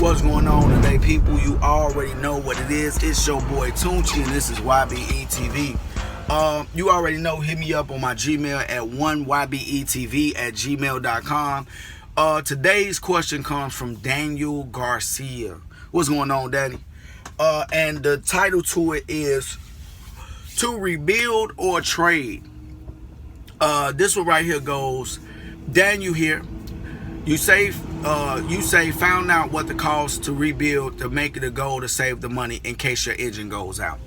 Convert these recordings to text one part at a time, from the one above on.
What's going on today, people? You already know what it is. It's your boy Tune, and this is Y.B.E.T.V. You already know, hit me up on my Gmail at 1YBETV@gmail.com. Today's question comes from Daniel Garcia. What's going on, Danny? And the title to it is To Rebuild or Trade. This one right here goes, Daniel here. You say found out what the cost to rebuild to make it a goal to save the money in case your engine goes out.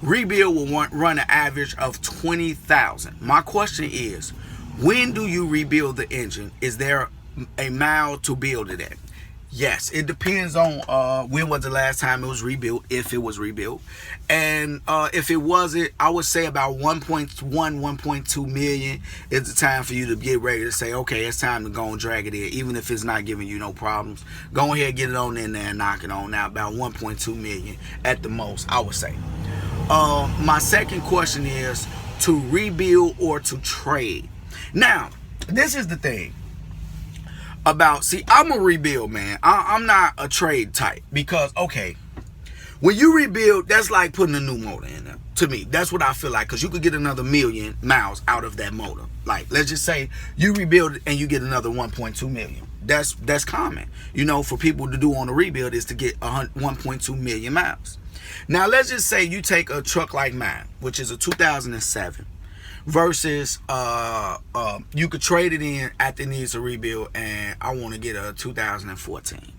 Rebuild will run an average of $20,000. My question is, when do you rebuild the engine? Is there a mile to build it at? Yes, it depends on when was the last time it was rebuilt, if it was rebuilt. And if it wasn't, I would say about 1.2 million is the time for you to get ready to say, okay, it's time to go and drag it in, even if it's not giving you no problems. Go ahead, get it on in there and knock it on out. About 1.2 million at the most, I would say. My second question is to rebuild or to trade. Now, this is the thing. I'm a rebuild man. I'm not a trade type, because okay, when you rebuild, that's like putting a new motor in there. To me, that's what I feel like, because you could get another 1,000,000 miles out of that motor. Like, let's just say you rebuild it and you get another 1.2 million. That's common, you know, for people to do on a rebuild, is to get 1.2 million miles. Now let's just say you take a truck like mine, which is a 2007. Versus you could trade it in after it needs a rebuild, and I want to get a 2014.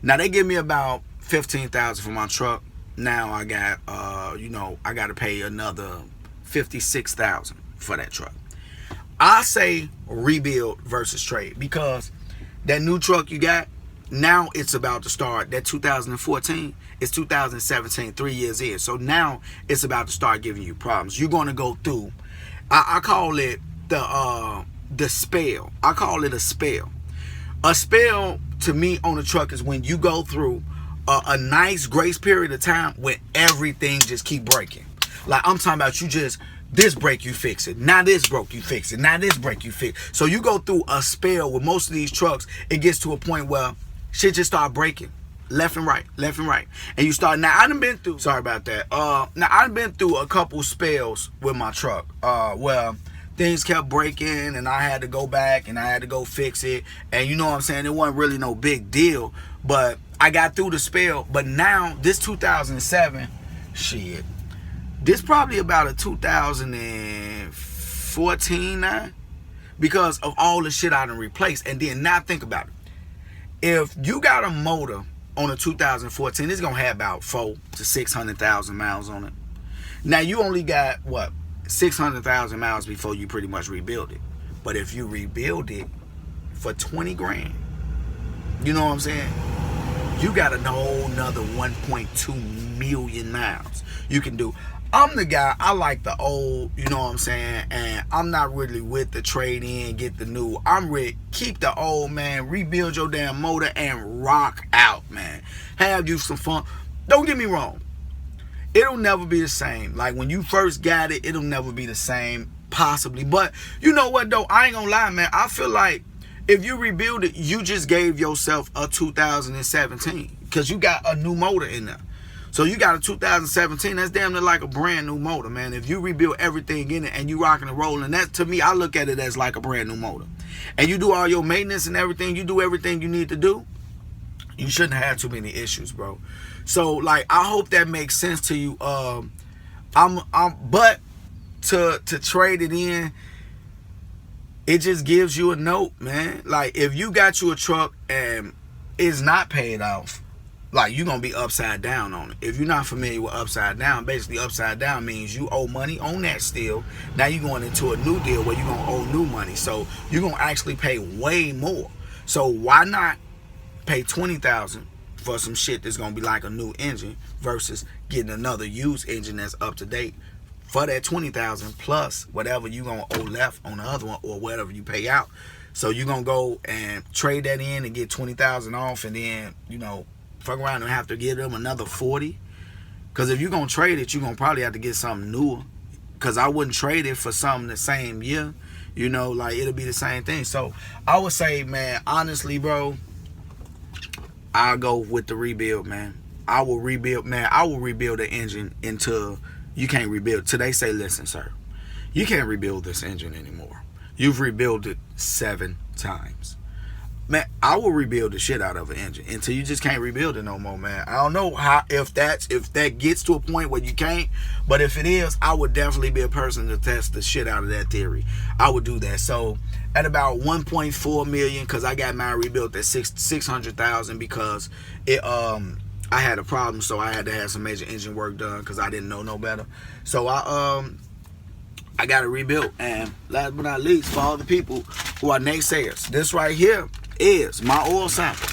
Now they give me about $15,000 for my truck. Now I got I got to pay another $56,000 for that truck. I say rebuild versus trade, because that new truck you got now, it's about to start. That 2014 is 2017, 3 years in. So now it's about to start giving you problems. You're going to go through, I call it the spell. I call it a spell. A spell to me on a truck is when you go through a nice grace period of time when everything just keep breaking. Like, I'm talking about, you just, this break you fix it, now this broke you fix it, now this break you fix it. So you go through a spell with most of these trucks. It gets to a point where shit just start breaking left and right, and you start. Now I done been through, sorry about that, now I done been through a couple spells with my truck where things kept breaking and I had to go back and I had to go fix it, and you know what I'm saying, it wasn't really no big deal, but I got through the spell. But now this 2007 shit, this probably about a 2014 now, because of all the shit I done replaced. And then now think about it, if you got a motor on a 2014, it's gonna have about 400,000 to 600,000 miles on it. Now you only got what, 600,000 miles before you pretty much rebuild it. But if you rebuild it for 20 grand, you know what I'm saying, you got a whole nother 1.2 million miles you can do. I'm the guy, I like the old, you know what I'm saying, and I'm not really with the trade in, get the new. I'm with keep the old, man, rebuild your damn motor and rock out, man. Have you some fun. Don't get me wrong, it'll never be the same. Like when you first got it, it'll never be the same, possibly. But you know what though, I ain't gonna lie, man, I feel like if you rebuild it, you just gave yourself a 2017, because you got a new motor in there. So you got a 2017, that's damn near like a brand new motor, man. If you rebuild everything in it and you rocking and rolling, that, to me, I look at it as like a brand new motor. And you do all your maintenance and everything, you do everything you need to do, you shouldn't have too many issues, bro. So like, I hope that makes sense to you. But to trade it in, it just gives you a note, man. Like, if you got you a truck and it's not paid off, like, you're going to be upside down on it. If you're not familiar with upside down, basically upside down means you owe money on that still. Now you're going into a new deal where you're going to owe new money. So you're going to actually pay way more. So why not pay $20,000 for some shit that's going to be like a new engine versus getting another used engine that's up to date for that $20,000 plus whatever you're going to owe left on the other one, or whatever you pay out. So you're going to go and trade that in and get $20,000 off, and then, you know, fuck around and have to give them another 40. Because if you're going to trade it, you're going to probably have to get something newer. Because I wouldn't trade it for something the same year. You know, like, it'll be the same thing. So I would say, man, honestly, bro, I'll go with the rebuild, man. I will rebuild, man. I will rebuild the engine until you can't rebuild. Till they say, listen, sir, you can't rebuild this engine anymore. You've rebuilt it 7 times. Man, I will rebuild the shit out of an engine until you just can't rebuild it no more, man. I don't know how if that gets to a point where you can't, but if it is, I would definitely be a person to test the shit out of that theory. I would do that. So at about 1.4 million, because I got mine rebuilt at 600,000 because it I had a problem, so I had to have some major engine work done because I didn't know no better. So I got it rebuilt. And last but not least, for all the people who are naysayers, this right here is my oil sample.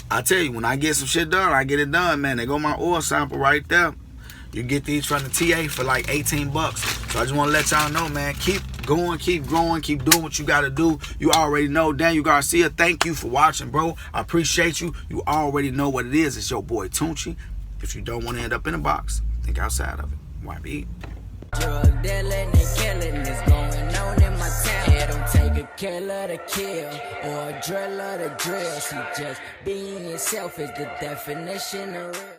I tell you, when I get some shit done, I get it done, man. They go my oil sample right there. You get these from the TA for like 18 bucks. So I just want to let y'all know, man, keep going, keep growing, keep doing what you got to do. You already know. Daniel Garcia, thank you for watching, bro. I appreciate you. You already know what it is. It's your boy Tunchi. If you don't want to end up in a box, think outside of it. YB. Drug dealing and killing is going on in my town. It don't take a killer to kill or a driller to drill. See, just being yourself is the definition of real.